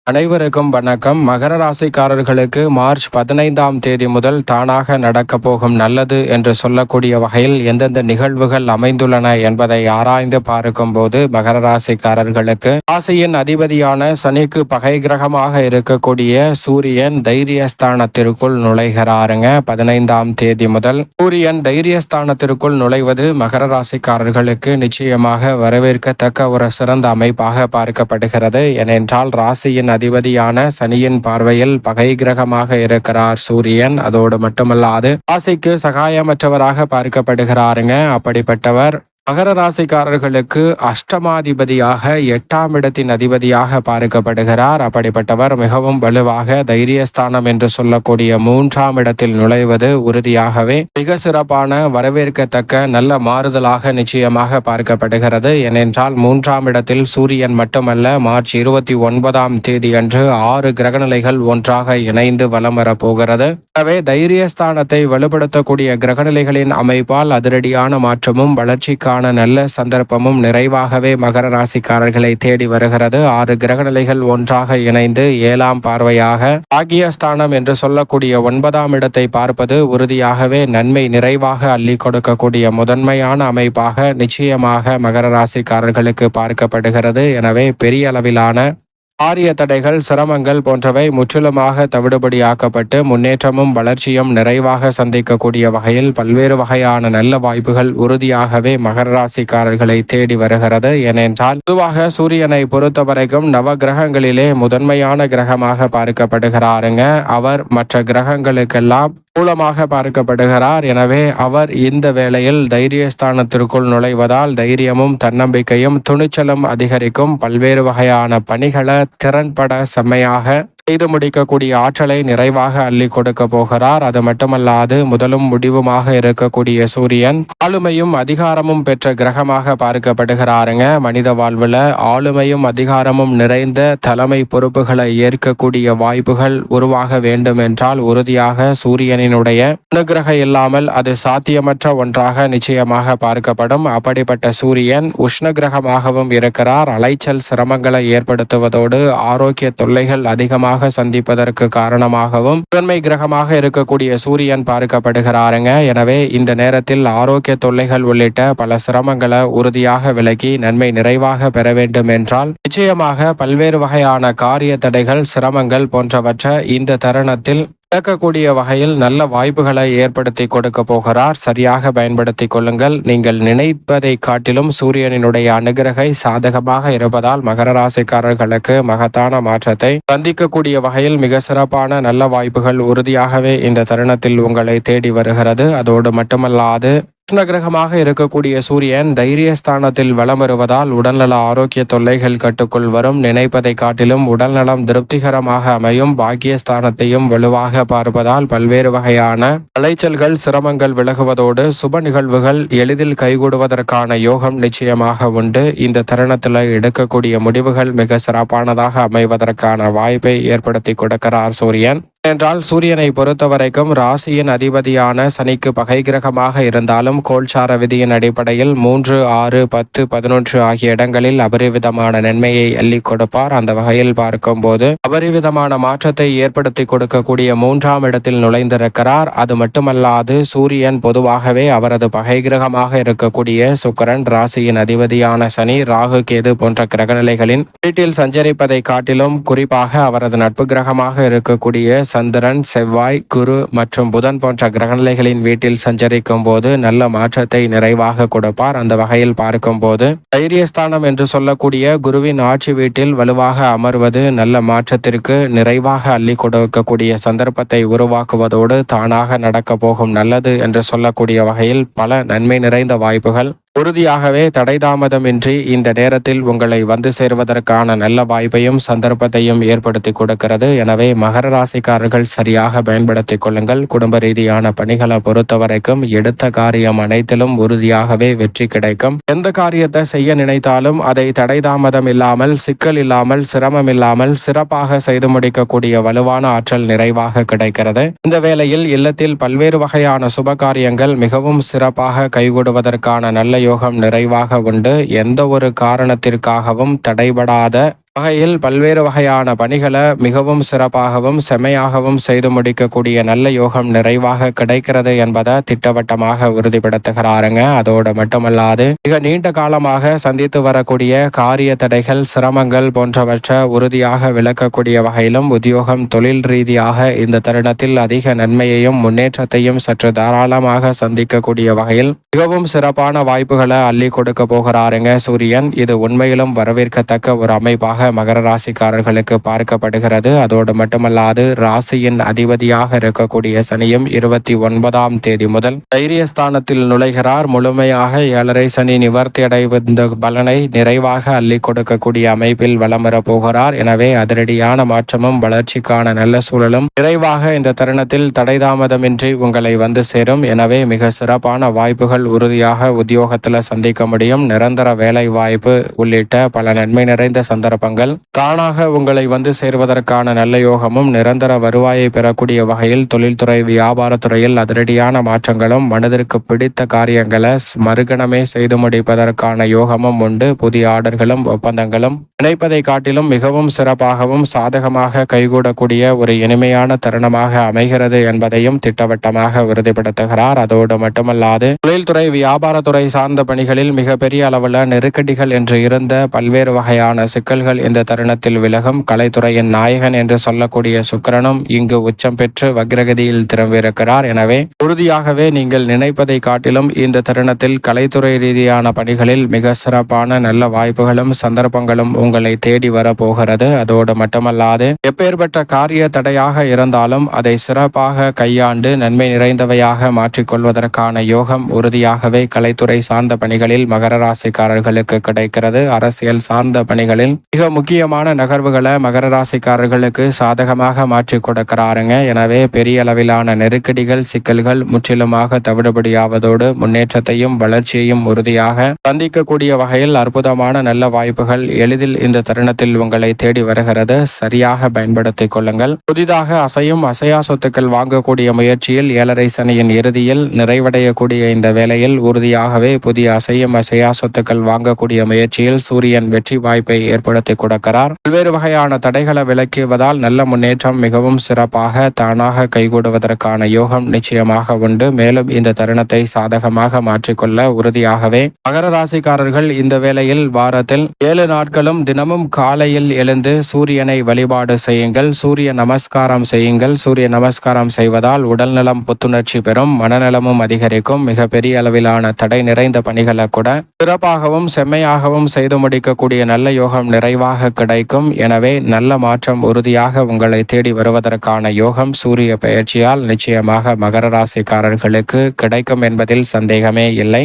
அனைவருக்கும் வணக்கம். மகர ராசிக்காரர்களுக்கு மார்ச் 15ஆம் தேதி முதல் தானாக நடக்கப் போகும் நல்லது என்று சொல்லக்கூடிய வகையில் எந்தெந்த நிகழ்வுகள் அமைந்துள்ளன என்பதை ஆராய்ந்து பார்க்கும் போது மகர ராசிக்காரர்களுக்கு ராசியின் அதிபதியான சனிக்கு பகை கிரகமாக இருக்கக்கூடிய சூரியன் தைரியஸ்தானத்திற்குள் நுழைகிறாருங்க. 15ஆம் தேதி முதல் சூரியன் தைரியஸ்தானத்திற்குள் நுழைவது மகர ராசிக்காரர்களுக்கு நிச்சயமாக வரவேற்கத்தக்க ஒரு சிறந்த அமைப்பாக பார்க்கப்படுகிறது. ஏனென்றால் ராசியின் அதிபதியான சனியின் பார்வையில் பகை கிரகமாக இருக்கிறார் சூரியன். அதோடு மட்டுமல்லாது ராசிக்கு சகாயமற்றவராக பார்க்கப்படுகிறாருங்க. அப்படிப்பட்டவர் மகர ராசிக்காரர்களுக்கு அஷ்டமாதிபதியாக 8ஆம் இடத்தின் அதிபதியாக பார்க்கப்படுகிறார். அப்படிப்பட்டவர் மிகவும் வலுவாக தைரியஸ்தானம் என்று சொல்லக்கூடிய 3ஆம் இடத்தில் நுழைவது உறுதியாகவே மிக சிறப்பான வரவேற்கத்தக்க நல்ல மாறுதலாக நிச்சயமாக பார்க்கப்படுகிறது. ஏனென்றால் 3ஆம் இடத்தில் சூரியன் மட்டுமல்ல, மார்ச் 29ஆம் தேதி அன்று 6 கிரகநிலைகள் ஒன்றாக இணைந்து வலம் வரப்போகிறது. எனவே தைரியஸ்தானத்தை வலுப்படுத்தக்கூடிய கிரகநிலைகளின் அமைப்பால் அதிரடியான மாற்றமும் வளர்ச்சிக்கான நல்ல சந்தர்ப்பமும் நிறைவாகவே மகர ராசிக்காரர்களை தேடி வருகிறது. 6 கிரகநிலைகள் ஒன்றாக இணைந்து 7ஆம் பார்வையாக பாக்கியஸ்தானம் என்று சொல்லக்கூடிய 9ஆம் இடத்தை பார்ப்பது உறுதியாகவே நன்மை நிறைவாக அள்ளி கொடுக்கக்கூடிய முதன்மையான அமைப்பாக நிச்சயமாக மகர ராசிக்காரர்களுக்கு பார்க்கப்படுகிறது. எனவே பெரிய அளவிலான ஆரிய தடைகள், சிரமங்கள் போன்றவை முற்றிலுமாக தவிடுபடியாக்கப்பட்டு முன்னேற்றமும் வளர்ச்சியும் நிறைவாக சந்திக்கக்கூடிய வகையில் பல்வேறு வகையான நல்ல வாய்ப்புகள் உறுதியாகவே மகர ராசிக்காரர்களை தேடி வருகிறது. ஏனென்றால் பொதுவாக சூரியனை பொறுத்தவரைக்கும் நவ கிரகங்களிலே முதன்மையான கிரகமாக பார்க்கப்படுகிறாருங்க. அவர் மற்ற கிரகங்களுக்கெல்லாம் மூலமாக பார்க்கப்படுகிறார். எனவே அவர் இந்த வேளையில் தைரியஸ்தானத்திற்குள் நுழைவதால் தைரியமும் தன்னம்பிக்கையும் துணிச்சலும் அதிகரிக்கும். பல்வேறு வகையான பணிகளை திறன்பட செம்மையாக செய்து முடிக்கக்கூடிய ஆற்றலை நிறைவாக அள்ளி கொடுக்க போகிறார். அது மட்டுமல்லாது முதலும் முடிவுமாக இருக்கக்கூடிய சூரியன் ஆளுமையும் அதிகாரமும் பெற்ற கிரகமாக பார்க்கப்படுகிறாருங்க. மனித வாழ்வில் ஆளுமையும் அதிகாரமும் நிறைந்த தலைமை பொறுப்புகளை ஏற்கக்கூடிய வாய்ப்புகள் உருவாக வேண்டும் என்றால் உறுதியாக சூரியனினுடைய அனுகிரகம் இல்லாமல் அது சாத்தியமற்ற ஒன்றாக நிச்சயமாக பார்க்கப்படும். அப்படிப்பட்ட சூரியன் உஷ்ண கிரகமாகவும் இருக்கிறார். அலைச்சல் சிரமங்களை ஏற்படுத்துவதோடு ஆரோக்கிய தொல்லைகள் அதிகமாக சந்திப்பதற்கு காரணமாகவும் முதன்மை கிரகமாக இருக்கக்கூடிய சூரியன் பார்க்கப்படுகிறாருங்க. எனவே இந்த நேரத்தில் ஆரோக்கிய தொல்லைகள் உள்ளிட்ட பல சிரமங்களை உறுதியாக விலகி நன்மை நிறைவாக பெற வேண்டும் என்றால் நிச்சயமாக பல்வேறு வகையான காரிய தடைகள், சிரமங்கள் போன்றவற்றை இந்த தருணத்தில் நடக்கக்கூடிய வகையில் நல்ல வாய்ப்புகளை ஏற்படுத்தி கொடுக்க போகிறார். சரியாக பயன்படுத்திக் கொள்ளுங்கள். நீங்கள் நினைப்பதை காட்டிலும் சூரியனினுடைய அனுகிரகை சாதகமாக இருப்பதால் மகர ராசிக்காரர்களுக்கு மகத்தான மாற்றத்தை சந்திக்கக்கூடிய வகையில் மிக சிறப்பான நல்ல வாய்ப்புகள் உறுதியாகவே இந்த தருணத்தில் உங்களை தேடி வருகிறது. அதோடு மட்டுமல்லாது உஷ்ண கிரகமாக இருக்கக்கூடிய சூரியன் தைரியஸ்தானத்தில் வலம் வருவதால் உடல்நல ஆரோக்கிய தொல்லைகள் கட்டுக்குள் வரும். நினைப்பதை காட்டிலும் உடல்நலம் திருப்திகரமாக அமையும். பாக்கியஸ்தானத்தையும் வலுவாக பார்ப்பதால் பல்வேறு வகையான அலைச்சல்கள், சிரமங்கள் விலகுவதோடு சுப நிகழ்வுகள் எளிதில் கைகூடுவதற்கான யோகம் நிச்சயமாக உண்டு. இந்த தருணத்தில் எடுக்கக்கூடிய முடிவுகள் மிக சிறப்பானதாக அமைவதற்கான வாய்ப்பை ஏற்படுத்தி கொடுக்கிறார் சூரியன். என்றால் சூரியனை பொறுத்தவரைக்கும் ராசியின் அதிபதியான சனிக்கு பகை கிரகமாக இருந்தாலும் கோல்சார விதியின் அடிப்படையில் 3, 6, 10, 11 ஆகிய இடங்களில் அபரிவிதமான நன்மையை அள்ளி கொடுப்பார். அந்த வகையில் பார்க்கும் போது அபரிவிதமான மாற்றத்தை ஏற்படுத்தி கொடுக்கக்கூடிய 3ஆம் இடத்தில் நுழைந்திருக்கிறார். அது மட்டுமல்லாது சூரியன் பொதுவாகவே அவரது பகை கிரகமாக இருக்கக்கூடிய சுக்கிரன், ராசியின் அதிபதியான சனி, ராகு, கேது போன்ற கிரகநிலைகளின் வீட்டில் சஞ்சரிப்பதை காட்டிலும் குறிப்பாக அவரது நட்பு கிரகமாக இருக்கக்கூடிய சந்திரன், செவ்வாய், குரு மற்றும் புதன் போன்ற கிரகநிலைகளின் வீட்டில் சஞ்சரிக்கும் போது நல்ல மாற்றத்தை நிறைவாக கொடுப்பார். அந்த வகையில் பார்க்கும் போது தைரியஸ்தானம் என்று சொல்லக்கூடிய குருவின் ஆட்சி வீட்டில் வலுவாக அமர்வது நல்ல மாற்றத்திற்கு நிறைவாக அள்ளி கொடுக்கக்கூடிய சந்தர்ப்பத்தை உருவாக்குவதோடு தானாக நடக்க போகும் நல்லது என்று சொல்லக்கூடிய வகையில் பல நன்மை நிறைந்த வாய்ப்புகள் உறுதியாகவே தடைதாமதமின்றி இந்த நேரத்தில் உங்களை வந்து சேர்வதற்கான நல்ல வாய்ப்பையும் சந்தர்ப்பத்தையும் ஏற்படுத்தி கொடுக்கிறது. எனவே மகர ராசிக்காரர்கள் சரியாக பயன்படுத்திக் கொள்ளுங்கள். குடும்ப ரீதியான பணிகளை பொறுத்தவரைக்கும் எடுத்த காரியம் அனைத்திலும் உறுதியாகவே வெற்றி கிடைக்கும். எந்த காரியத்தை செய்ய நினைத்தாலும் அதை தடைதாமதம் இல்லாமல், சிக்கல் இல்லாமல், சிரமம் இல்லாமல் சிறப்பாக செய்து முடிக்கக்கூடிய வலுவான ஆற்றல் நிறைவாக கிடைக்கிறது. இந்த வேளையில் இல்லத்தில் பல்வேறு வகையான சுப காரியங்கள் மிகவும் சிறப்பாக கைகூடுவதற்கான நல்ல யோகம் நிறைவாக உண்டு. எந்த ஒரு காரணத்திற்காகவும் தடைபடாத வகையில் பல்வேறு வகையான பணிகளை மிகவும் சிறப்பாகவும் செம்மையாகவும் செய்து முடிக்கக்கூடிய நல்ல யோகம் நிறைவாக கிடைக்கிறது என்பதை திட்டவட்டமாக உறுதிப்படுத்துகிறாருங்க. அதோடு மட்டுமல்லாது மிக நீண்ட காலமாக சந்தித்து வரக்கூடிய காரிய தடைகள், சிரமங்கள் போன்றவற்றை உறுதியாக விளக்கக்கூடிய வகையிலும் உத்தியோகம், தொழில் ரீதியாக இந்த தருணத்தில் அதிக நன்மையையும் முன்னேற்றத்தையும் சற்று தாராளமாக சந்திக்கக்கூடிய வகையில் மிகவும் சிறப்பான வாய்ப்புகளை அள்ளி கொடுக்க போகிறாருங்க சூரியன். இது உண்மையிலும் வரவேற்கத்தக்க ஒரு அமைப்பாக மகர ராசிக்காரர்களுக்கு பார்க்கப்படுகிறது. அதோடு மட்டுமல்லாது ராசியின் அதிபதியாக இருக்கக்கூடிய சனியும் 29ஆம் தேதி முதல் தைரியஸ்தானத்தில் நுழைகிறார். முழுமையாக 7.5 சனி நிவர்த்தி அடைவந்த பலனை நிறைவாக அள்ளி கொடுக்கக்கூடிய அமைப்பில் வலம் வரப் போகிறார். எனவே அதிரடியான மாற்றமும் வளர்ச்சிக்கான நல்ல சூழலும் நிறைவாக இந்த தருணத்தில் தடைதாமதமின்றி உங்களை வந்து சேரும். எனவே மிக சிறப்பான வாய்ப்புகள் உறுதியாக உத்தியோகத்தில் சந்திக்க முடியும். நிரந்தர வேலை வாய்ப்பு உள்ளிட்ட பல நன்மை நிறைந்த சந்தர்ப்பங்கள் தானாக உங்களை வந்து சேர்வதற்கான நல்ல யோகமும் நிரந்தர வருவாயை பெறக்கூடிய வகையில் தொழில்துறை, வியாபாரத்துறையில் அதிரடியான மாற்றங்களும் மனதிற்கு பிடித்த காரியங்களை மறுகணமே செய்து முடிப்பதற்கான யோகமும் உண்டு. புதிய ஆர்டர்களும் ஒப்பந்தங்களும் நினைப்பதை காட்டிலும் மிகவும் சிறப்பாகவும் சாதகமாக கைகூடக்கூடிய ஒரு இனிமையான தருணமாக அமைகிறது என்பதையும் திட்டவட்டமாக உறுதிப்படுத்துகிறார். அதோடு மட்டுமல்லாது தொழில்துறை, வியாபாரத்துறை சார்ந்த பணிகளில் மிகப்பெரிய அளவில் நெருக்கடிகள் என்று இருந்த பல்வேறு வகையான சிக்கல்கள் இந்த தருணத்தில் விலகும். கலைத்துறையின் நாயகன் என்று சொல்லக்கூடிய சுக்கிரனும் இங்கு உச்சம் பெற்று வக்ரகதியில் திரும்பியிருக்கிறார். எனவே உறுதியாகவே நீங்கள் நினைப்பதை காட்டிலும் இந்த தருணத்தில் கலைத்துறை ரீதியான பணிகளில் மிக சிறப்பான நல்ல வாய்ப்புகளும் சந்தர்ப்பங்களும் உங்களை தேடி வரப்போகிறது. அதோடு மட்டுமல்லாது எப்பேற்பட்ட காரிய தடையாக இருந்தாலும் அதை சிறப்பாக கையாண்டு நன்மை நிறைந்தவையாக மாற்றிக்கொள்வதற்கான யோகம் உறுதியாகவே கலைத்துறை சார்ந்த பணிகளில் மகர ராசிக்காரர்களுக்கு கிடைக்கிறது. அரசியல் சார்ந்த பணிகளில் மிக முக்கியமான நகர்வுகளை மகர ராசிக்காரர்களுக்கு சாதகமாக மாற்றி கொடுக்கிறாருங்க. எனவே பெரிய அளவிலான நெருக்கடிகள், சிக்கல்கள் முற்றிலுமாக தவிடுபடியாவதோடு முன்னேற்றத்தையும் வளர்ச்சியையும் உறுதியாக சந்திக்கக்கூடிய வகையில் அற்புதமான நல்ல வாய்ப்புகள் எளிதில் இந்த தருணத்தில் உங்களை தேடி வருகிறது. சரியாக பயன்படுத்திக் கொள்ளுங்கள். புதிதாக அசையும் அசையா சொத்துக்கள் வாங்கக்கூடிய முயற்சியில் 7.5 சனியின் இறுதியில் நிறைவடையக்கூடிய இந்த வேளையில் உறுதியாகவே புதிய அசையும் அசையா சொத்துக்கள் வாங்கக்கூடிய முயற்சியில் சூரியன் வெற்றி வாய்ப்பை ஏற்படுத்தி கொடுக்கிறார். பல்வேறு வகையான தடைகளை விலக்குவதால் நல்ல முன்னேற்றம் மிகவும் சிறப்பாக தானாக கைகூடுவதற்கான யோகம் நிச்சயமாக உண்டு. மேலும் இந்த தருணத்தை சாதகமாக மாற்றிக்கொள்ள உறுதியாகவே மகர ராசிக்காரர்கள் இந்த வேளையில் வாரத்தில் 7 நாட்களும் தினமும் காலையில் எழுந்து சூரியனை வழிபாடு செய்யுங்கள். சூரிய நமஸ்காரம் செய்யுங்கள். சூரிய நமஸ்காரம் செய்வதால் உடல்நலம் புத்துணர்ச்சி பெறும், மனநலமும் அதிகரிக்கும். மிக பெரிய அளவிலான தடை நிறைந்த பணிகளை கூட சிறப்பாகவும் செம்மையாகவும் செய்து முடிக்கக்கூடிய நல்ல யோகம் நிறைவாக கிடைக்கும். எனவே நல்ல மாற்றம் உறுதியாக உங்களை தேடி வருவதற்கான யோகம் சூரிய பெயர்ச்சியால் நிச்சயமாக மகர ராசிக்காரர்களுக்கு கிடைக்கும் என்பதில் சந்தேகமே இல்லை.